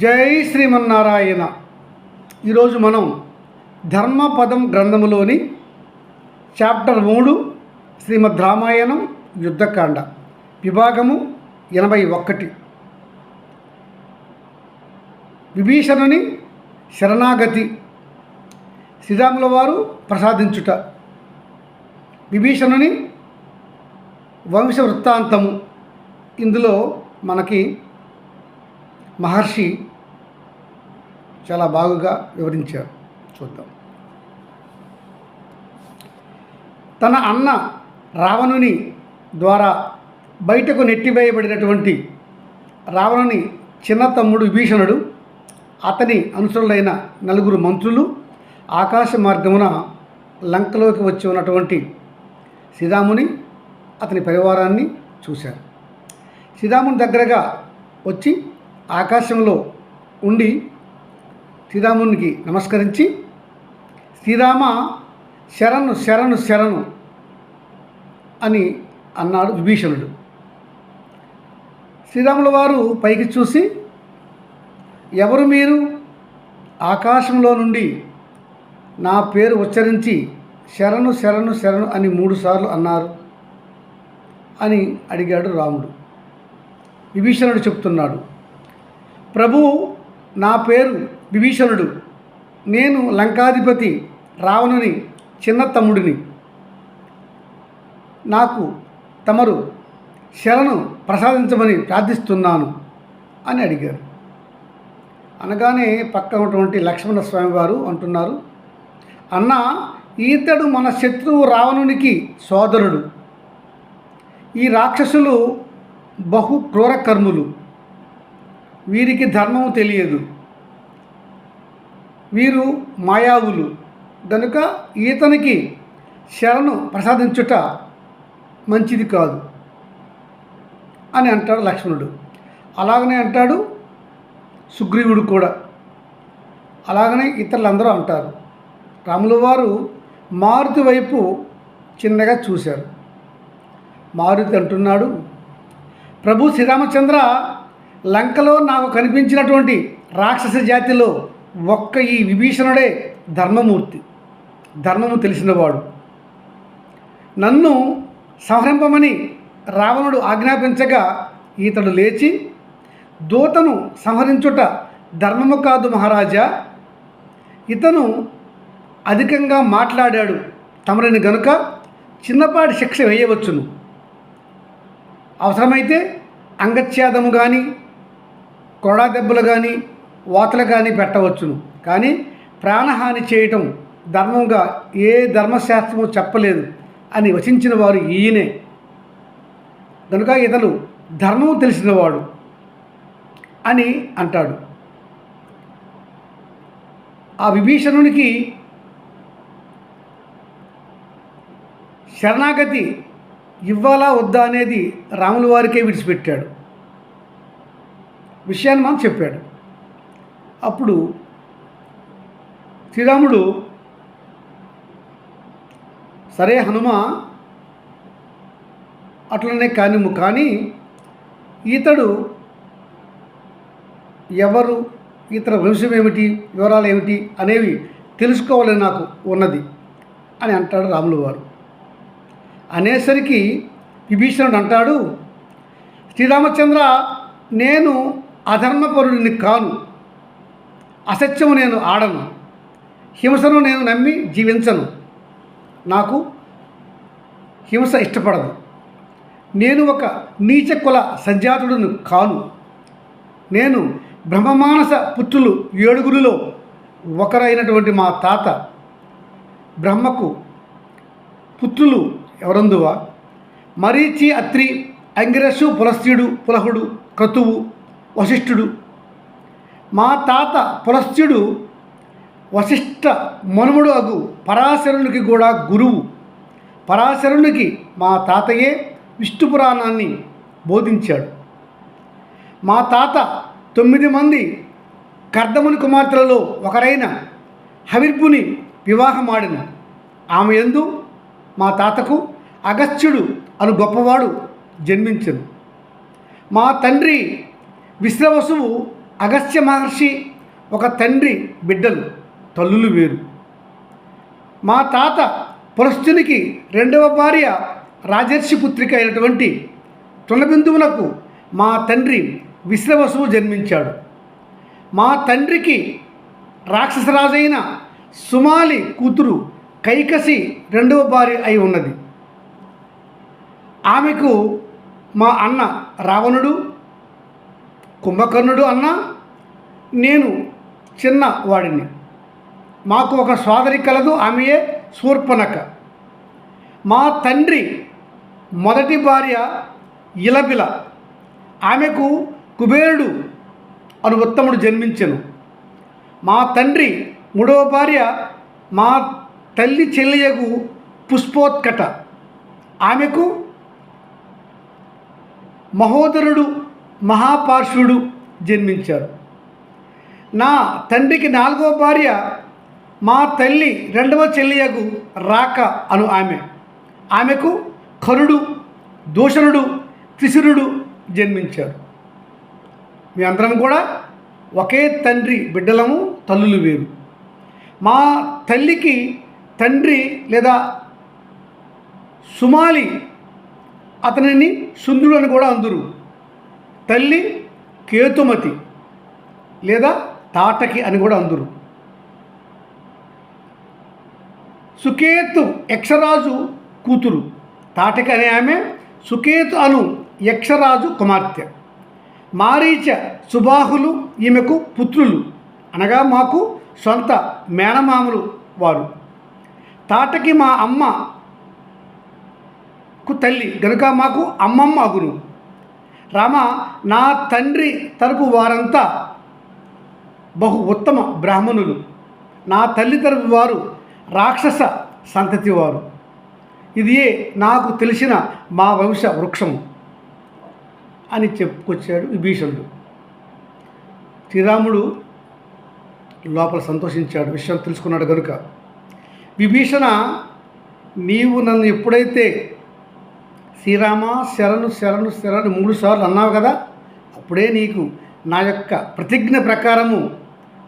జై శ్రీమన్నారాయణ. ఈరోజు మనం ధర్మపదం గ్రంథములోని చాప్టర్ 3 శ్రీమద్ రామాయణం యుద్ధకాండ విభాగము 81 విభీషణుని శరణాగతి శ్రీరాముల వారు ప్రసాదించుట, విభీషణుని వంశ వృత్తాంతము. ఇందులో మనకి మహర్షి చాలా బాగుగా వివరించారు. చూద్దాం. తన అన్న రావణుని ద్వారా బయటకు నెట్టివేయబడినటువంటి రావణుని చిన్న తమ్ముడు విభీషణుడు, అతని అనుచరులైన 4 మంత్రులు ఆకాశ మార్గమున లంకలోకి వచ్చి ఉన్నటువంటి శ్రీరాముని అతని పరివారాన్ని చూశారు. శ్రీరాముని దగ్గరగా వచ్చి ఆకాశంలో ఉండి శ్రీరామునికి నమస్కరించి, శ్రీరామ శరణు శరణు శరణు అని అన్నాడు విభీషణుడు. శ్రీరాముల వారు పైకి చూసి, ఎవరు మీరు? ఆకాశంలో నుండి నా పేరు ఉచ్చరించి శరణు శరణు శరణు అని 3 సార్లు అన్నారు అని అడిగాడు రాముడు. విభీషణుడు చెప్తున్నాడు, ప్రభు, నా పేరు విభీషణుడు. నేను లంకాధిపతి రావణుని చిన్న తమ్ముడిని. నాకు తమరు శరణు ప్రసాదించమని ప్రార్థిస్తున్నాను అని అడిగారు. అనగానే పక్కన ఉన్నటువంటి లక్ష్మణ స్వామి వారు అంటున్నారు, అన్న, ఈతడు మన శత్రువు రావణునికి సోదరుడు. ఈ రాక్షసులు బహు క్రూరకర్ములు. వీరికి ధర్మము తెలియదు. వీరు మాయావులు. కనుక ఈతనికి శరణు ప్రసాదించుట మంచిది కాదు అని అంటాడు లక్ష్మణుడు. అలాగనే అంటాడు సుగ్రీవుడు కూడా. అలాగనే ఇతరులందరూ అంటారు. రాముల వారు మారుతి వైపు చిన్నగా చూశారు. మారుతి అంటున్నాడు, ప్రభు శ్రీరామచంద్ర, లంకలో నాకు కనిపించినటువంటి రాక్షస జాతిలో ఒక్క ఈ విభీషణుడే ధర్మమూర్తి, ధర్మము తెలిసినవాడు. నన్ను సంహరింపమని రావణుడు ఆజ్ఞాపించగా ఈతడు లేచి, దూతను సంహరించుట ధర్మము కాదు మహారాజా, ఇతను అధికంగా మాట్లాడాడు తమరిని గనుక చిన్నపాటి శిక్ష వేయవచ్చును. అవసరమైతే అంగచ్ఛేదము కానీ కొడా దెబ్బలు కానీ వాతలు కానీ పెట్టవచ్చును. కానీ ప్రాణహాని చేయటం ధర్మంగా ఏ ధర్మశాస్త్రము చెప్పలేదు అని వచించిన వారు ఈయనే. కనుక ఇతను ధర్మము తెలిసినవాడు అని అంటాడు. ఆ విభీషణునికి శరణాగతి ఇవ్వాలా వద్దా అనేది రాముల వారికే విడిచిపెట్టాడు. విషయాన్ని మనం చెప్పాడు. అప్పుడు శ్రీరాముడు, సరే హనుమ, అట్లనే కానిము, కానీ ఈతడు ఎవరు, ఇతర వంశం ఏమిటి, వివరాలు ఏమిటి అనేవి తెలుసుకోవాలని నాకు ఉన్నది అని అంటాడు రాముల వారు. అనేసరికి విభీషణుడు అంటాడు, శ్రీరామచంద్ర, నేను అధర్మపరుడిని కాను, అసత్యము నేను ఆడను, హింసను నేను నమ్మి జీవించను, నాకు హింస ఇష్టపడదు. నేను ఒక నీచ కుల సంజాతుడును కాను. నేను బ్రహ్మమానస పుత్రులు 7గురిలో ఒకరైనటువంటి మా తాత బ్రహ్మకు పుత్రులు ఎవరందువా? మరీచి, అత్రి, అంగిరస్సు, పులస్త్యుడు, పులహుడు, క్రతువు, వశిష్ఠుడు. మా తాత పులస్త్యుడు వశిష్ఠ మనుముడు అగు పరాశరునికి కూడా గురువు. పరాశరునికి మా తాతయే విష్ణు పురాణాన్ని బోధించాడు. మా తాత 9 మంది కర్దముని కుమార్తెలలో ఒకరైన హవిర్భుని వివాహమాడిన. ఆమె యందు మా తాతకు అగస్త్యుడు అను గొప్పవాడు జన్మించెను. మా తండ్రి విశ్రవసువు అగస్త్య మహర్షి ఒక తండ్రి బిడ్డలు, తల్లులు వేరు. మా తాత పులస్తునికి రెండవ భార్య రాజర్షి పుత్రిక అయినటువంటి తృణబిందువునకు మా తండ్రి విశ్రవసువు జన్మించాడు. మా తండ్రికి రాక్షసరాజైన సుమాలి కూతురు కైకసి రెండవ భార్య అయి ఉన్నది. ఆమెకు మా అన్న రావణుడు, కుంభకర్ణుడు అన్న, నేను చిన్న వాడిని. మాకు ఒక సోదరి కలదు, ఆమెయే శూర్పణఖ. మా తండ్రి మొదటి భార్య ఇలబిల, ఆమెకు కుబేరుడు అను ఉత్తముడు జన్మించెను. మా తండ్రి మూడవ భార్య మా తల్లి చెల్లెయగు పుష్పోత్కట, ఆమెకు మహోదరుడు మహాపార్శ్వుడు జన్మించారు. నా తండ్రికి నాలుగవ భార్య మా తల్లి రెండవ చెల్లియగు రాక అను ఆమెకు కరుడు, దూషణుడు, త్రిశిరుడు జన్మించారు. మీ అందరం కూడా ఒకే తండ్రి బిడ్డలము, తల్లులు వేరు. మా తల్లికి తండ్రి లేదా సుమాలి, అతనిని సుందుడు అని కూడా అందురు. తల్లి కేతుమతి లేదా తాటకి అని కూడా అందురు. సుకేతు యక్షరాజు కూతురు తాటకి అనే ఆమె సుకేతు అను యక్షరాజు కుమార్తె. మారీచ సుబాహులు ఈమెకు పుత్రులు, అనగా మాకు సొంత మేనమామలు వారు. తాటకి మా అమ్మకు తల్లి గనుక మాకు అమ్మమ్మ అగును. రామ, నా తండ్రి తరపు వారంతా బహు ఉత్తమ బ్రాహ్మణులు. నా తల్లి తరపు వారు రాక్షస సంతతి వారు. ఇదియే నాకు తెలిసిన మా వంశ వృక్షము అని చెప్పుకొచ్చాడు విభీషణుడు. శ్రీరాముడు లోపల సంతోషించాడు, విషయం తెలుసుకున్నాడు కనుక. విభీషణ, నీవు నన్ను ఎప్పుడైతే శ్రీరామ శరణు శరణు శరణు 3 సార్లు అన్నావు కదా, అప్పుడే నీకు నా యొక్క ప్రతిజ్ఞ ప్రకారము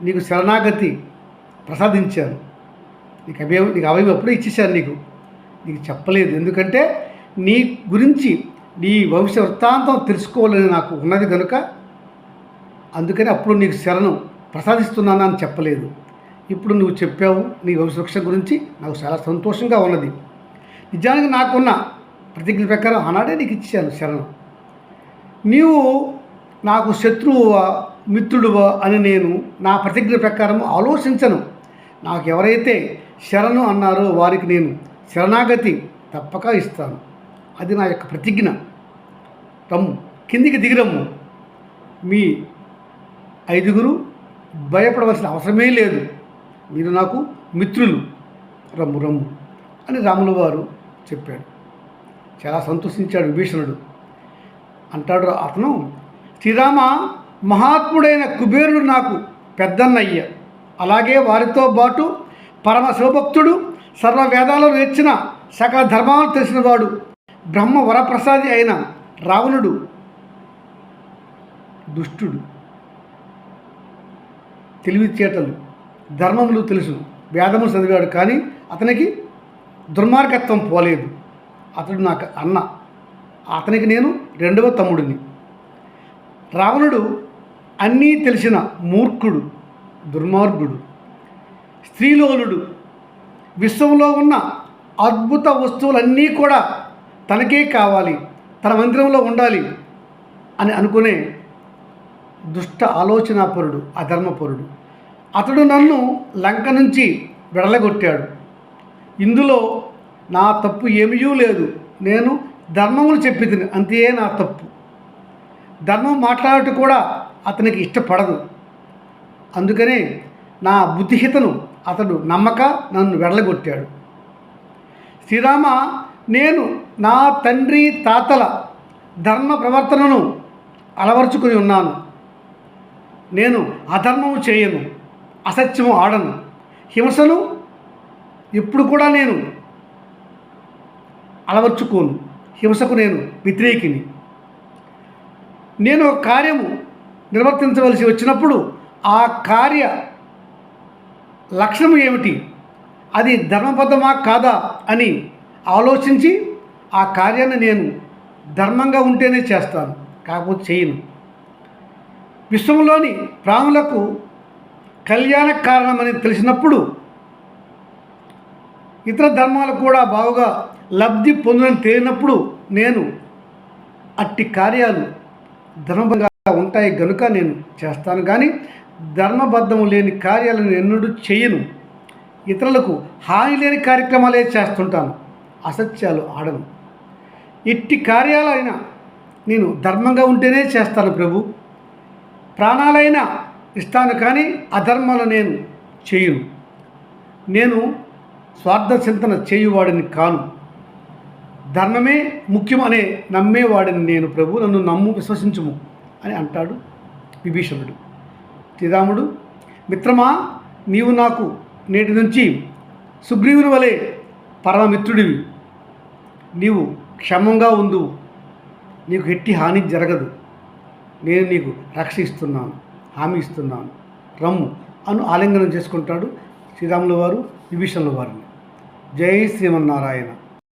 నీకు శరణాగతి ప్రసాదించాను. నీకు అవి అప్పుడే ఇచ్చేసాను. నీకు చెప్పలేదు, ఎందుకంటే నీ గురించి నీ వంశ వృత్తాంతం తెలుసుకోవాలని నాకు ఉన్నది కనుక, అందుకని అప్పుడు నీకు శరణు ప్రసాదిస్తున్నాను అని చెప్పలేదు. ఇప్పుడు నువ్వు చెప్పావు నీ వంశవృక్షం గురించి, నాకు చాలా సంతోషంగా ఉన్నది. నిజానికి నాకున్న ప్రతిజ్ఞ ప్రకారం ఆనాడే నీకు ఇచ్చాను శరణు. నీవు నాకు శత్రువువా మిత్రుడువా అని నేను నా ప్రతిజ్ఞ ప్రకారం ఆలోచించను. నాకు ఎవరైతే శరణు అన్నారో వారికి నేను శరణాగతి తప్పక ఇస్తాను. అది నా యొక్క ప్రతిజ్ఞ. రమ్ము, కిందికి దిగిరమ్ము. మీ 5గురు భయపడవలసిన అవసరమే లేదు, మీరు నాకు మిత్రులు. రమ్ము రమ్ము అని రాముల వారు చెప్పాడు. చాలా సంతోషించాడు విభీషణుడు. అంటాడు అతను, శ్రీరామ, మహాత్ముడైన కుబేరుడు నాకు పెద్దన్నయ్య. అలాగే వారితో పాటు పరమ శివభక్తుడు, సర్వ వేదాలను నేర్చిన సకల ధర్మాలను తెలిసినవాడు, బ్రహ్మ వరప్రసాది అయిన రావణుడు దుష్టుడు. తెలివితేటలు ధర్మములు తెలుసు, వేదములు చదివాడు, కానీ అతనికి దుర్మార్గత్వం పోలేదు. అతడు నాకు అన్న, అతనికి నేను 2వ తమ్ముడిని. రావణుడు అన్నీ తెలిసిన మూర్ఖుడు, దుర్మార్గుడు, స్త్రీలోలుడు. విశ్వంలో ఉన్న అద్భుత వస్తువులన్నీ కూడా తనకే కావాలి, తన మందిరంలో ఉండాలి అని అనుకునే దుష్ట ఆలోచనాపరుడు, అధర్మపరుడు. అతడు నన్ను లంక నుంచి వెడలగొట్టాడు. ఇందులో నా తప్పు ఏమీ లేదు. నేను ధర్మములు చెప్పి తిని, అంతే నా తప్పు. ధర్మం మాట్లాడటం కూడా అతనికి ఇష్టపడదు. అందుకనే నా బుద్ధిహితను అతడు నమ్మక నన్ను వెడలగొట్టాడు. శ్రీరామ, నేను నా తండ్రి తాతల ధర్మ ప్రవర్తనను అలవరుచుకుని ఉన్నాను. నేను అధర్మము చేయను, అసత్యము ఆడను, హింసను ఎప్పుడు కూడా నేను అలవర్చుకోను. హింసకు నేను వ్యతిరేకిని. నేను ఒక కార్యము నిర్వర్తించవలసి వచ్చినప్పుడు ఆ కార్య లక్ష్యం ఏమిటి, అది ధర్మబద్ధమా కాదా అని ఆలోచించి ఆ కార్యాన్ని నేను ధర్మంగా ఉంటేనే చేస్తాను, కాకపోతే చేయను. విశ్వంలోని ప్రాణులకు కళ్యాణ కారణమని తెలిసినప్పుడు ఇతర ధర్మాలు కూడా బాగుగా లబ్ధి పొందని తేలినప్పుడు నేను అట్టి కార్యాలు ధర్మబద్ధంగా ఉంటాయి గనుక నేను చేస్తాను. కానీ ధర్మబద్ధం లేని కార్యాలను ఎన్నడూ చేయను. ఇతరులకు హాని లేని కార్యక్రమాలే చేస్తుంటాను, అసత్యాలు ఆడను. ఎట్టి కార్యాలైనా నేను ధర్మంగా ఉంటేనే చేస్తాను ప్రభు. ప్రాణాలైనా ఇస్తాను, కానీ అధర్మాలు నేను చేయను. నేను స్వార్థ చింతన చేయువాడిని కాను. ధర్మమే ముఖ్యం అనే నమ్మేవాడిని నేను ప్రభు, నన్ను నమ్ము, విశ్వసించుము అని అంటాడు విభీషణుడు. శ్రీరాముడు, మిత్రమా, నీవు నాకు నేటి నుంచి సుగ్రీవుని వలె పరమమిత్రుడివి. నీవు క్షమంగా ఉండు, నీకు ఎట్టి హాని జరగదు. నేను నీకు రక్ష ఇస్తున్నాను, హామీ ఇస్తున్నాను, రమ్ము అను ఆలింగనం చేసుకుంటాడు శ్రీరాముల వారు విభీషణుల వారిని. జై శ్రీమన్నారాయణ.